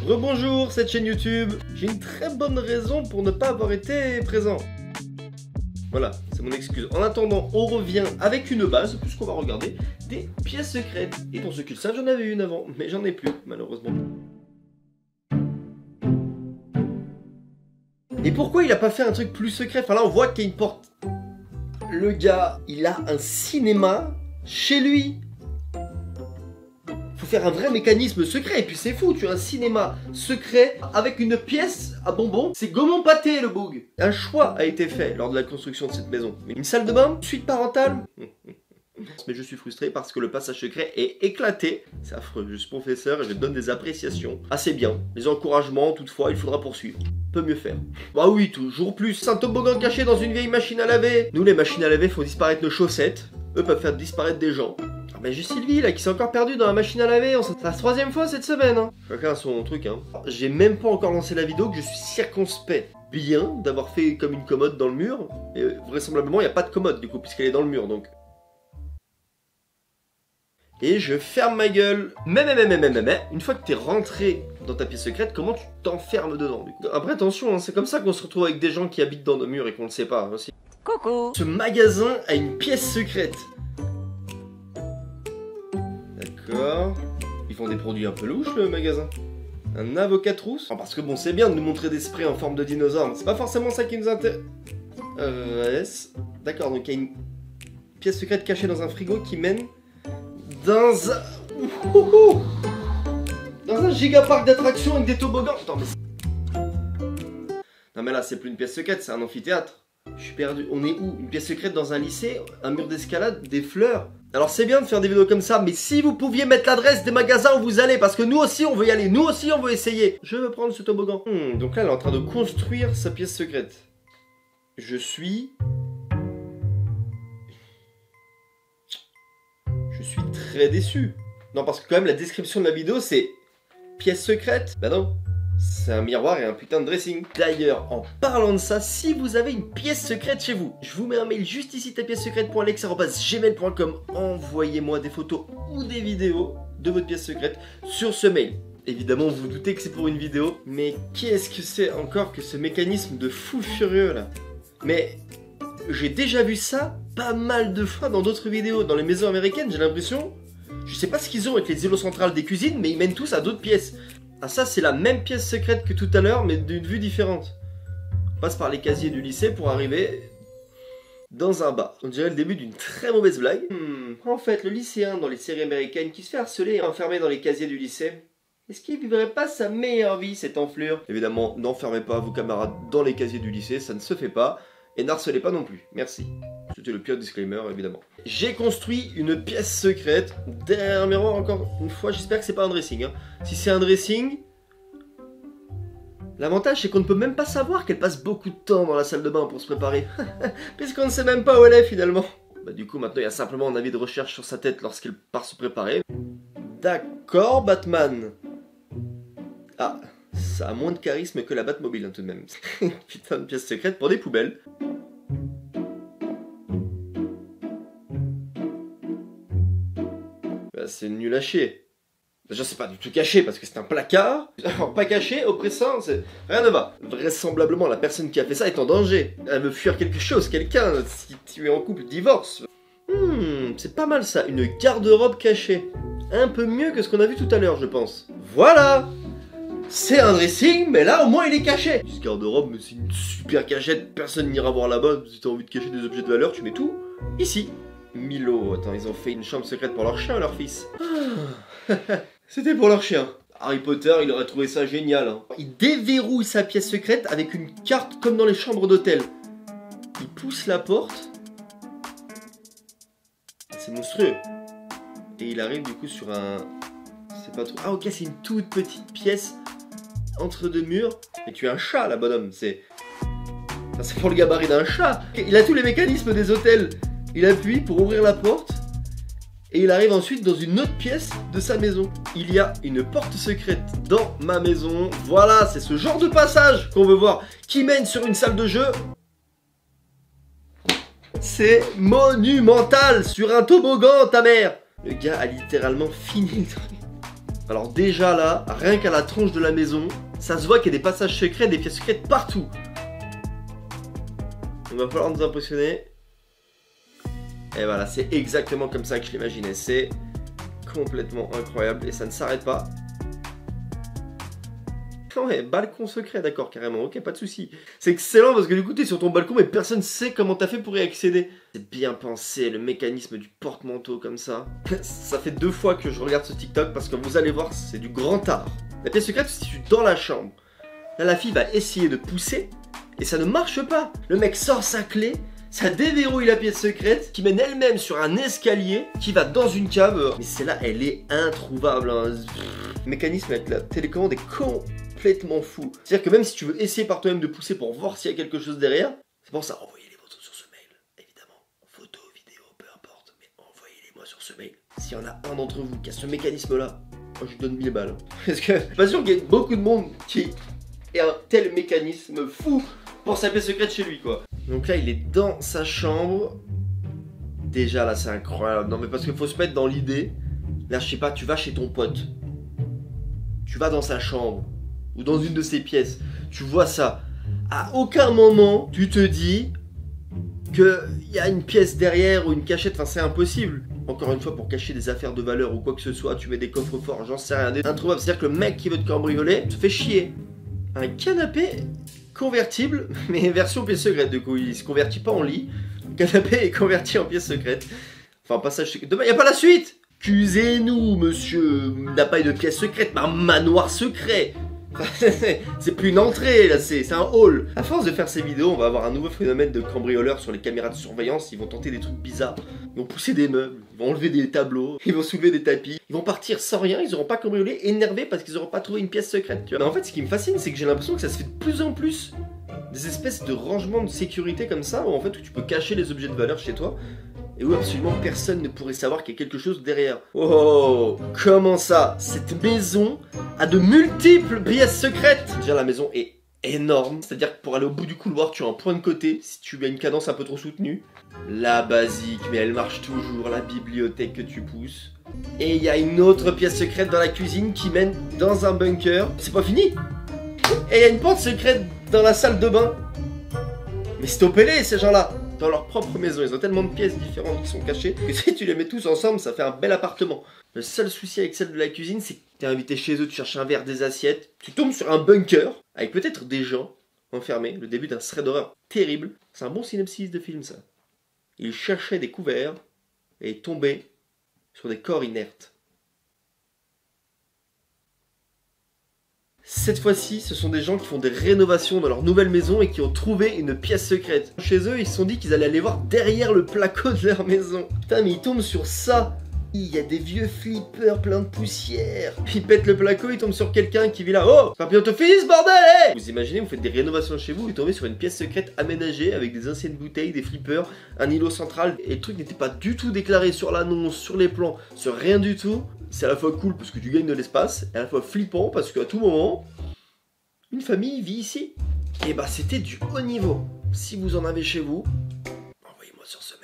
Rebonjour cette chaîne YouTube. J'ai une très bonne raison pour ne pas avoir été présent. Voilà, c'est mon excuse. En attendant, on revient avec une base, puisqu'on va regarder des pièces secrètes. Et pour ceux qui le savent, j'en avais une avant, mais j'en ai plus, malheureusement. Et pourquoi il a pas fait un truc plus secret? Enfin là, on voit qu'il y a une porte. Le gars, il a un cinéma chez lui. Faut faire un vrai mécanisme secret, et puis c'est fou, tu as un cinéma secret avec une pièce à bonbons. C'est Gaumont Pâté le boug. Un choix a été fait lors de la construction de cette maison. Une salle de bain, suite parentale. Mais je suis frustré parce que le passage secret est éclaté. C'est affreux, je suis professeur et je donne des appréciations. Assez bien, les encouragements, toutefois, il faudra poursuivre. Peut mieux faire. Bah oui, toujours plus. Un toboggan caché dans une vieille machine à laver. Nous, les machines à laver font disparaître nos chaussettes. Eux peuvent faire disparaître des gens. Mais j'ai Sylvie là qui s'est encore perdue dans la machine à laver, c'est la 3e fois cette semaine hein. Chacun a son truc hein. J'ai même pas encore lancé la vidéo que je suis circonspect. Bien d'avoir fait comme une commode dans le mur. Et vraisemblablement il n'y a pas de commode du coup puisqu'elle est dans le mur donc. Et je ferme ma gueule. Mais une fois que t'es rentré dans ta pièce secrète, comment tu t'enfermes dedans du coup? Après attention hein, c'est comme ça qu'on se retrouve avec des gens qui habitent dans nos murs et qu'on le sait pas aussi. Coucou. Ce magasin a une pièce secrète. D'accord. Ils font des produits un peu louches le magasin. Un avocat trousse. Oh, parce que bon c'est bien de nous montrer des sprays en forme de dinosaure, mais c'est pas forcément ça qui nous intéresse. D'accord, donc il y a une pièce secrète cachée dans un frigo qui mène dans un gigapark d'attractions avec des toboggans. Attends mais... Non mais là c'est plus une pièce secrète, c'est un amphithéâtre. Je suis perdu. On est où? Une pièce secrète dans un lycée? Un mur d'escalade? Des fleurs? Alors c'est bien de faire des vidéos comme ça, mais si vous pouviez mettre l'adresse des magasins où vous allez, parce que nous aussi on veut y aller, nous aussi on veut essayer. Je veux prendre ce toboggan. Donc là elle est en train de construire sa pièce secrète. Je suis très déçu. Non parce que quand même la description de la vidéo c'est pièce secrète. Bah non. C'est un miroir et un putain de dressing. D'ailleurs, en parlant de ça, si vous avez une pièce secrète chez vous, je vous mets un mail juste ici, tapiècesecrète.alex@gmail.com. Envoyez-moi des photos ou des vidéos de votre pièce secrète sur ce mail. Évidemment, vous vous doutez que c'est pour une vidéo, mais qu'est-ce que c'est encore que ce mécanisme de fou furieux là? Mais j'ai déjà vu ça pas mal de fois dans d'autres vidéos. Dans les maisons américaines, j'ai l'impression... Je sais pas ce qu'ils ont avec les îlots centrales des cuisines, mais ils mènent tous à d'autres pièces. Ah ça c'est la même pièce secrète que tout à l'heure mais d'une vue différente. On passe par les casiers du lycée pour arriver dans un bar. On dirait le début d'une très mauvaise blague. En fait le lycéen dans les séries américaines qui se fait harceler et enfermer dans les casiers du lycée, est-ce qu'il vivrait pas sa meilleure vie cette enflure? Évidemment n'enfermez pas vos camarades dans les casiers du lycée, ça ne se fait pas. Et n'harcelez pas non plus, merci. C'était le pire disclaimer évidemment. J'ai construit une pièce secrète. Derrière un miroir encore une fois, j'espère que c'est pas un dressing hein. Si c'est un dressing, l'avantage c'est qu'on ne peut même pas savoir qu'elle passe beaucoup de temps dans la salle de bain pour se préparer. Puisqu'on ne sait même pas où elle est finalement. Bah du coup maintenant il y a simplement un avis de recherche sur sa tête lorsqu'elle part se préparer. D'accord Batman. Ah, ça a moins de charisme que la Batmobile hein, tout de même. Putain de pièce secrète pour des poubelles. Bah, c'est nul à chier. Déjà c'est pas du tout caché parce que c'est un placard. Alors pas caché, oppressant, c'est... Rien ne va. Vraisemblablement la personne qui a fait ça est en danger. Elle veut fuir quelque chose, quelqu'un. Si tu es en couple, divorce. C'est pas mal ça, une garde-robe cachée. Un peu mieux que ce qu'on a vu tout à l'heure je pense. Voilà. C'est un dressing, mais là au moins il est caché. Ce garde-robe, mais c'est une super cachette, personne n'ira voir là-bas. Si t'as envie de cacher des objets de valeur, tu mets tout ici. Milo, attends, ils ont fait une chambre secrète pour leur chien, leur fils. C'était pour leur chien. Harry Potter, il aurait trouvé ça génial. Hein. Il déverrouille sa pièce secrète avec une carte comme dans les chambres d'hôtel. Il pousse la porte. C'est monstrueux. Et il arrive du coup sur un... C'est pas trop... Ah ok, c'est une toute petite pièce entre deux murs. Et tu as un chat là, bonhomme. C'est pour le gabarit d'un chat. Il a tous les mécanismes des hôtels. Il appuie pour ouvrir la porte. Et il arrive ensuite dans une autre pièce de sa maison. Il y a une porte secrète dans ma maison. Voilà, c'est ce genre de passage qu'on veut voir. Qui mène sur une salle de jeu. C'est monumental. Sur un toboggan, ta mère. Le gars a littéralement fini le truc. Alors déjà là, rien qu'à la tronche de la maison, ça se voit qu'il y a des passages secrets, des pièces secrètes partout. Il va falloir nous impressionner. Et voilà, c'est exactement comme ça que je l'imaginais. C'est complètement incroyable et ça ne s'arrête pas. Ouais, balcon secret, d'accord, carrément, ok, pas de souci. C'est excellent parce que du coup, t'es sur ton balcon mais personne ne sait comment t'as fait pour y accéder. C'est bien pensé, le mécanisme du porte-manteau comme ça. Ça fait 2 fois que je regarde ce TikTok parce que vous allez voir, c'est du grand art. La pièce secrète se situe dans la chambre. Là, la fille va essayer de pousser et ça ne marche pas. Le mec sort sa clé, ça déverrouille la pièce secrète qui mène elle-même sur un escalier qui va dans une cave. Mais celle-là, elle est introuvable. Hein. Le mécanisme avec la télécommande est complètement fou. C'est-à-dire que même si tu veux essayer par toi-même de pousser pour voir s'il y a quelque chose derrière, c'est pour ça, envoyez les photos sur ce mail. Évidemment, photos, vidéos, peu importe, mais envoyez-les-moi sur ce mail. S'il y en a un d'entre vous qui a ce mécanisme-là, moi je lui donne 1000 balles. Parce que je suis pas sûr qu'il y ait beaucoup de monde qui ait un tel mécanisme fou pour sa pièce secrète chez lui, quoi. Donc là, il est dans sa chambre. Déjà, là, c'est incroyable. Non, mais parce qu'il faut se mettre dans l'idée. Là, je sais pas, tu vas chez ton pote. Tu vas dans sa chambre. Ou dans une de ses pièces. Tu vois ça. À aucun moment, tu te dis qu'il y a une pièce derrière ou une cachette. Enfin, c'est impossible. Encore une fois, pour cacher des affaires de valeur ou quoi que ce soit, tu mets des coffres forts, j'en sais rien. Des introuvables. C'est-à-dire que le mec qui veut te cambrioler te fait chier. Un canapé convertible, mais version pièce secrète. Du coup, il se convertit pas en lit. Le canapé est converti en pièce secrète. Enfin, passage secret. Demain, il n'y a pas la suite. Excusez-nous, monsieur. N'a pas eu de pièce secrète, mais un manoir secret. C'est plus une entrée là, c'est un hall. À force de faire ces vidéos, on va avoir un nouveau phénomène de cambrioleurs sur les caméras de surveillance. Ils vont tenter des trucs bizarres. Ils vont pousser des meubles, ils vont enlever des tableaux, ils vont soulever des tapis. Ils vont partir sans rien, ils n'auront pas cambriolé, énervés parce qu'ils n'auront pas trouvé une pièce secrète. Tu vois. Mais en fait, ce qui me fascine, c'est que j'ai l'impression que ça se fait de plus en plus. Des espèces de rangements de sécurité comme ça, où en fait où tu peux cacher les objets de valeur chez toi. Et où absolument personne ne pourrait savoir qu'il y a quelque chose derrière. Oh, comment ça? Cette maison a de multiples pièces secrètes. Déjà, la maison est énorme. C'est-à-dire que pour aller au bout du couloir, tu as un point de côté, si tu as une cadence un peu trop soutenue. La basique, mais elle marche toujours, la bibliothèque que tu pousses. Et il y a une autre pièce secrète dans la cuisine qui mène dans un bunker. C'est pas fini. Et il y a une porte secrète dans la salle de bain. Mais stoppez-les, ces gens-là. Dans leur propre maison, ils ont tellement de pièces différentes qui sont cachées que si tu les mets tous ensemble, ça fait un bel appartement. Le seul souci avec celle de la cuisine, c'est que t'es invité chez eux, tu cherches un verre, des assiettes, tu tombes sur un bunker avec peut-être des gens enfermés, le début d'un thread d'horreur terrible. C'est un bon synopsis de film, ça. Ils cherchaient des couverts et tombaient sur des corps inertes. Cette fois-ci, ce sont des gens qui font des rénovations dans leur nouvelle maison et qui ont trouvé une pièce secrète. Chez eux, ils se sont dit qu'ils allaient aller voir derrière le placo de leur maison. Putain, mais ils tombent sur ça. Il y a des vieux flippers plein de poussière. Ils pètent le placo, ils tombent sur quelqu'un qui vit là. Oh, c'est pas bientôt fini ce bordel, hey. Vous imaginez, vous faites des rénovations chez vous, vous tombez sur une pièce secrète aménagée avec des anciennes bouteilles, des flippers, un îlot central. Et le truc n'était pas du tout déclaré sur l'annonce, sur les plans, sur rien du tout. C'est à la fois cool parce que tu gagnes de l'espace, et à la fois flippant parce qu'à tout moment, une famille vit ici. Et bah c'était du haut niveau. Si vous en avez chez vous, envoyez-moi sur ce mail.